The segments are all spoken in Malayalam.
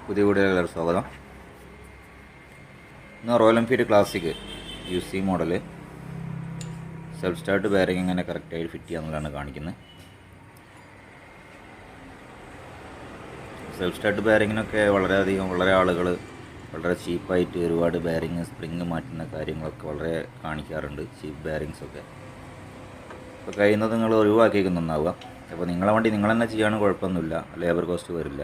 പുതിയ വീഡിയോയിലേക്ക് സ്വാഗതം. ഇന്ന് royal Enfield classic UC model self start bearing എങ്ങനെ കറക്റ്റായിട്ട് ഫിറ്റ് ചെയ്യാന്നുള്ളതാണ് കാണിക്കുന്നത്. സെൽഫ് സ്റ്റാർട്ട് ബെയറിങ്ങിനൊക്കെ വളരെ ആളുകൾ വളരെ ചീപ്പായിട്ട് ഒരുപാട് ബെയറിങ് സ്പ്രിങ് മാറ്റുന്ന കാര്യങ്ങളൊക്കെ വളരെ കാണിക്കാറുണ്ട്. ചീപ്പ് ബെയറിങ്സൊക്കെ അപ്പോൾ കഴിയുന്നത് നിങ്ങൾ ഒഴിവാക്കിയിരിക്കുന്നുണ്ടാവുക. അപ്പോൾ നിങ്ങളെ വണ്ടി നിങ്ങൾ തന്നെ ചെയ്യുകയാണെങ്കിൽ കുഴപ്പമൊന്നുമില്ല, ലേബർ കോസ്റ്റ് വരില്ല.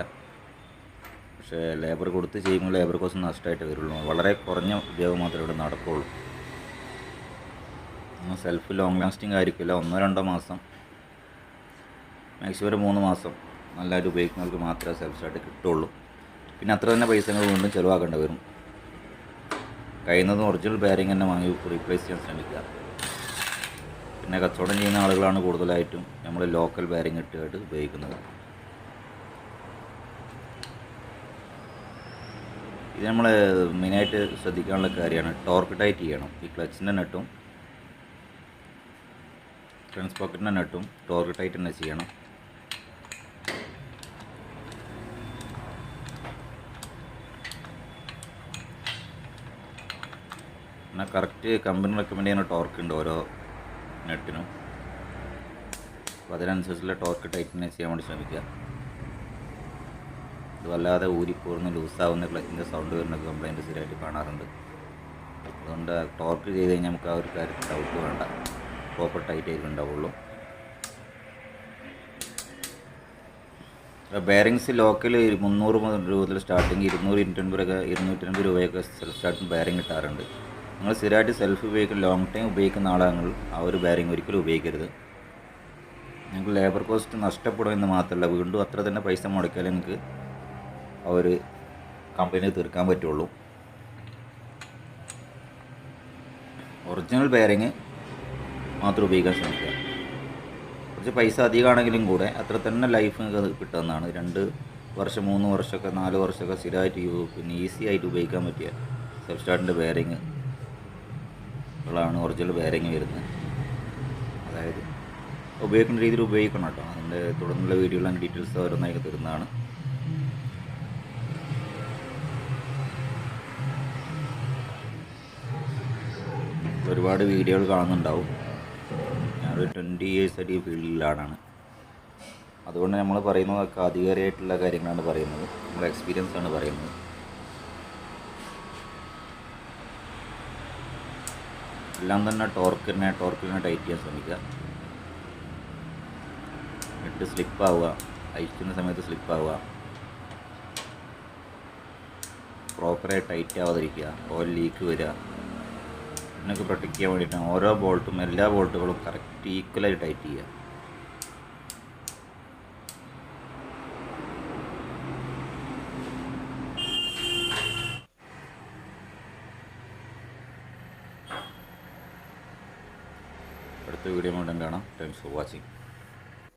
പക്ഷേ ലേബർ കൊടുത്ത് ചെയ്യുമ്പോൾ ലേബർ കോസ്റ്റ് നഷ്ടമായിട്ട് വരുള്ളൂ. വളരെ കുറഞ്ഞ ഉപയോഗം മാത്രമേ ഇവിടെ നടക്കുകയുള്ളൂ. സെൽഫ് ലോങ് ലാസ്റ്റിംഗ് ആയിരിക്കില്ല. 1-2 മാസം, മാക്സിമം ഒരു 3 മാസം നല്ലതായിട്ട് ഉപയോഗിക്കുന്നവർക്ക് മാത്രമേ സെൽഫ് സ്റ്റാർട്ട് കിട്ടുള്ളൂ. പിന്നെ അത്ര തന്നെ പൈസ വീണ്ടും ചിലവാക്കേണ്ടി വരും. കഴിയുന്നതും ഒറിജിനൽ ബെയറിംഗ് തന്നെ വാങ്ങി റീപ്ലേസ് ചെയ്യാൻ ശ്രമിക്കുക. പിന്നെ കച്ചവടം ചെയ്യുന്ന ആളുകളാണ് കൂടുതലായിട്ടും നമ്മൾ ലോക്കൽ ബെയറിംഗ് ഇട്ടായിട്ട് ഉപയോഗിക്കുന്നത്. ഇത് നമ്മൾ മെയിനായിട്ട് ശ്രദ്ധിക്കാനുള്ള കാര്യമാണ് ടോർക്ക് ടൈറ്റ് ചെയ്യണം. ഈ ക്ലച്ചിൻ്റെ നട്ടും ഫ്രണ്ട് പോക്കറ്റിൻ്റെ നട്ടും ടോർക്ക് ടൈറ്റ് തന്നെ ചെയ്യണം. എന്നാൽ കറക്റ്റ് കമ്പനി റെക്കമെൻഡ് ചെയ്യുന്ന ടോർക്ക് ഉണ്ട് ഓരോ നെട്ടിനും. അപ്പോൾ അതിനനുസരിച്ചുള്ള ടോർക്ക് ടൈറ്റ് തന്നെ ചെയ്യാൻ വേണ്ടി ശ്രമിക്കുക. ഇത് വല്ലാതെ ഊരിപ്പോർന്ന് ലൂസാവുന്ന ക്ലച്ചിൻ്റെ സൗണ്ട് വരുന്ന കംപ്ലൈൻറ്റ് സ്ഥിരമായിട്ട് കാണാറുണ്ട്. അതുകൊണ്ട് ടോർക്ക് ചെയ്ത് കഴിഞ്ഞാൽ നമുക്ക് ആ ഒരു കാര്യത്തിൽ ഡൗട്ട് വേണ്ട, പ്രോപ്പർ ടൈറ്റ് ആയിട്ട് ഉണ്ടാവുള്ളൂ. ബെയറിങ്സ് ലോക്കൽ 300 രൂപ മുതൽ സ്റ്റാർട്ടിങ് 200-250 രൂപയൊക്കെ സെൽഫ് സ്റ്റാർട്ടിങ് ബെയറിങ് കിട്ടാറുണ്ട്. നിങ്ങൾ സ്ഥിരമായിട്ട് സെൽഫ് ഉപയോഗിക്കുന്ന ലോങ് ടൈം ഉപയോഗിക്കുന്ന ആളാണെങ്കിൽ ആ ഒരു ബെയറിങ് ഒരിക്കലും ഉപയോഗിക്കരുത്. നിങ്ങൾക്ക് ലേബർ കോസ്റ്റ് നഷ്ടപ്പെടുമെന്ന് മാത്രമല്ല, വീണ്ടും അത്ര തന്നെ പൈസ മുടക്കിയാൽ നിങ്ങൾക്ക് ആ ഒരു കമ്പനി തീർക്കാൻ പറ്റുള്ളൂ. ഒറിജിനൽ ബെയറിങ് മാത്രം ഉപയോഗിക്കാൻ ശ്രമിക്കുക. കുറച്ച് പൈസ അധികമാണെങ്കിലും കൂടെ അത്ര തന്നെ ലൈഫ് നിങ്ങൾക്ക് കിട്ടുന്നതാണ്. 2 വർഷം 3 വർഷമൊക്കെ 4 വർഷമൊക്കെ സ്ഥിരമായിട്ട് പിന്നെ ഈസി ആയിട്ട് ഉപയോഗിക്കാൻ പറ്റിയ സെൽഫ് സ്റ്റാർട്ടിൻ്റെ ബെയറിങ് ാണ് ഒറിജിനൽ ബെയറിങ് വരുന്നത്. അതായത് ഉപയോഗിക്കുന്ന രീതിയിൽ ഉപയോഗിക്കണം കേട്ടോ. അതിൻ്റെ തുടർന്നുള്ള വീഡിയോയിലും ഡീറ്റെയിൽസ് ഓരോന്നായി തരുന്നതാണ്. ഒരുപാട് വീഡിയോകൾ കാണുന്നുണ്ടാവും. ഞാനൊരു 20 years ആയിട്ട് ഈ ഫീൽഡിലാണ്. അതുകൊണ്ട് നമ്മൾ പറയുന്നതൊക്കെ ആധികാരികമായിട്ടുള്ള കാര്യങ്ങളാണ് പറയുന്നത്, നമ്മുടെ എക്സ്പീരിയൻസ് ആണ് പറയുന്നത്. എല്ലാം തന്നെ ടോർക്കിനെ ടൈറ്റ് ചെയ്യാൻ ശ്രമിക്കുക. ഇട്ട് സ്ലിപ്പാവുക, അയക്കുന്ന സമയത്ത് സ്ലിപ്പാവുക, പ്രോപ്പറായി ടൈറ്റ് ആവാതിരിക്കുക, ഓയിൽ ലീക്ക് വരിക, ഇതിനൊക്കെ പ്രൊട്ടക്റ്റ് ചെയ്യാൻ വേണ്ടിയിട്ടാണ് ഓരോ ബോൾട്ടും എല്ലാ ബോൾട്ടുകളും കറക്റ്റ് ഈക്വലായി ടൈറ്റ് ചെയ്യുക. അടുത്ത വീഡിയോ വീണ്ടും കാണാം. Thanks for watching.